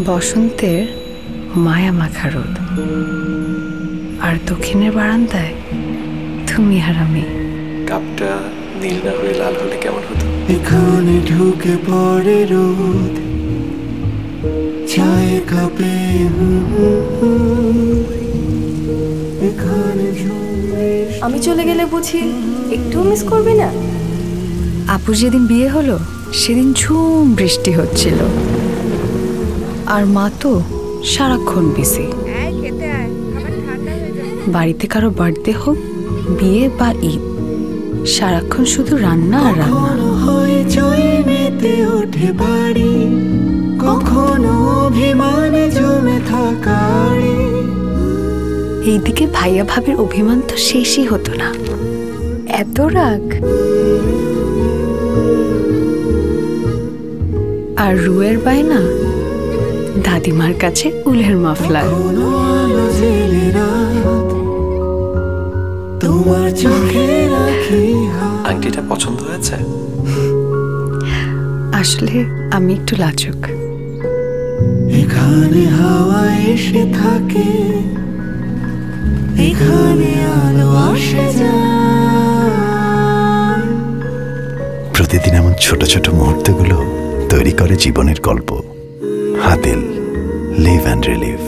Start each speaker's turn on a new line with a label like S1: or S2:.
S1: বসন্তের মায়া মাখা রোদ, আর দক্ষিণের বারান্দায় তুমি আর আমি।
S2: কাপটা নীল না হয়ে লাল হলে কেমন হতো?
S3: এখানে ঢুকে পড়ে রোদ চায়ে কাপে,
S4: আমি চলে গেলে বুঝি একটু মিস করবি না?
S1: আপুর যেদিন বিয়ে হলো সেদিন ঝুম বৃষ্টি হচ্ছিল, আর মা তো সারাক্ষণ বিজি। বাড়িতে কারো বার্থডে হোক, বিয়ে বা ঈদ, সারাক্ষণ শুধু রান্না আর রান্না।
S3: মেতে ওঠে বাড়ি, কখনো অভিমানে জমে থাকা।
S1: এইদিকে ভাইয়া ভাবির অভিমান তো শেষই হতো না, এত রাগ। আর রুয়ের বায়না দাদিমার কাছে উলের মাফলার।
S3: তোমার চোখে রাখি।
S2: আংটিটা পছন্দ হয়েছে?
S1: আসলে আমি একটু লাজুক।
S3: এখানে হাওয়া এসে থাকে, এখানে আলো আসে যায়।
S5: প্রতিদিন এমন ছোট ছোট মুহূর্তগুলো তৈরি করে জীবনের গল্প। Hatil, live and relieve.